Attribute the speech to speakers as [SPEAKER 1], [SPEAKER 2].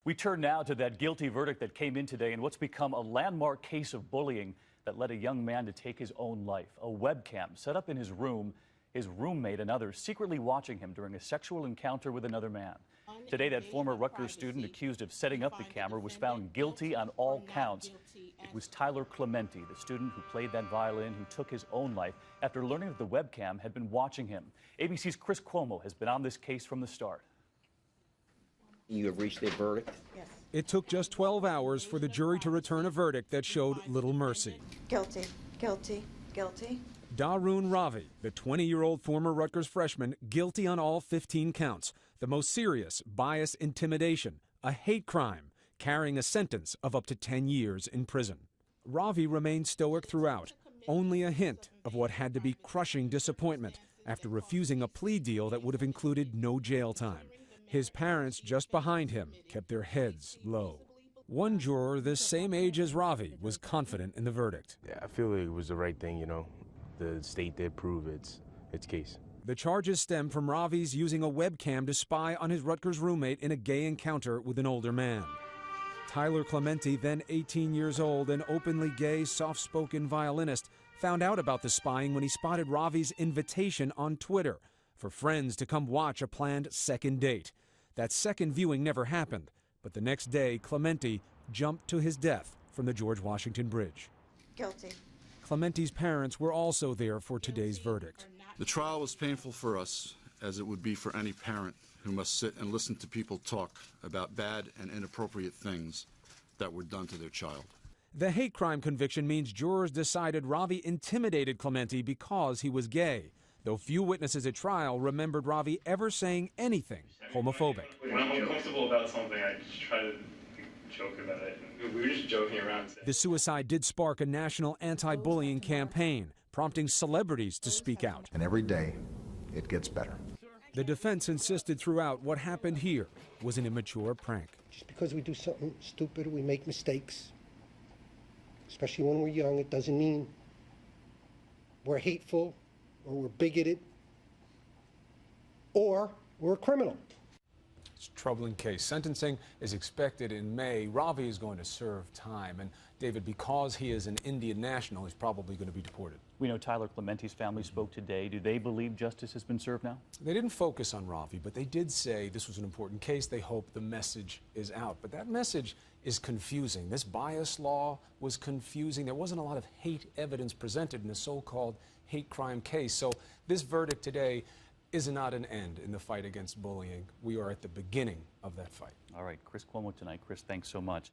[SPEAKER 1] We turn now to that guilty verdict that came in today in what's become a landmark case of bullying that led a young man to take his own life. A webcam set up in his room, his roommate and others secretly watching him during a sexual encounter with another man. Today, that former Rutgers student accused of setting up the camera was found guilty on all counts. It was Tyler Clementi, the student who played that violin, who took his own life after learning that the webcam had been watching him. ABC's Chris Cuomo has been on this case from the start.
[SPEAKER 2] You have reached a verdict?
[SPEAKER 3] Yes.
[SPEAKER 4] It took just 12 hours for the jury to return a verdict that showed little mercy.
[SPEAKER 3] Guilty, guilty, guilty.
[SPEAKER 4] Darun Ravi, the 20-year-old former Rutgers freshman, guilty on all 15 counts. The most serious, bias intimidation, a hate crime, carrying a sentence of up to 10 years in prison. Ravi remained stoic throughout, only a hint of what had to be crushing disappointment after refusing a plea deal that would have included no jail time. His parents, just behind him, kept their heads low. One juror, the same age as Ravi, was confident in the verdict.
[SPEAKER 5] Yeah, I feel it was the right thing, The state did prove its case.
[SPEAKER 4] The charges stem from Ravi's using a webcam to spy on his Rutgers roommate in a gay encounter with an older man. Tyler Clementi, then 18 years old, an openly gay, soft-spoken violinist, found out about the spying when he spotted Ravi's invitation on Twitter for friends to come watch a planned second date. That second viewing never happened, but the next day, Clementi jumped to his death from the George Washington Bridge.
[SPEAKER 3] Guilty.
[SPEAKER 4] Clementi's parents were also there for today's verdict.
[SPEAKER 6] The trial was painful for us, as it would be for any parent who must sit and listen to people talk about bad and inappropriate things that were done to their child.
[SPEAKER 4] The hate crime conviction means jurors decided Ravi intimidated Clementi because he was gay, though few witnesses at trial remembered Ravi ever saying anything homophobic.
[SPEAKER 7] When I'm uncomfortable about something, I just try to joke about it. We were just joking around.
[SPEAKER 4] The suicide did spark a national anti-bullying campaign, prompting celebrities to speak out.
[SPEAKER 8] And every day, it gets better.
[SPEAKER 4] The defense insisted throughout what happened here was an immature prank.
[SPEAKER 9] Just because we do something stupid, we make mistakes, especially when we're young, it doesn't mean we're hateful or we're bigoted or we're a criminal.
[SPEAKER 4] It's a troubling case. Sentencing is expected in May. Ravi is going to serve time. And David, because he is an Indian national, he's probably going to be deported.
[SPEAKER 1] We know Tyler Clementi's family spoke today. Do they believe justice has been served now?
[SPEAKER 4] They didn't focus on Ravi, but they did say this was an important case. They hope the message is out. But that message is confusing. This bias law was confusing. There wasn't a lot of hate evidence presented in a so-called hate crime case. So this verdict today is not an end in the fight against bullying. We are at the beginning of that fight.
[SPEAKER 1] All right, Chris Cuomo tonight. Chris, thanks so much.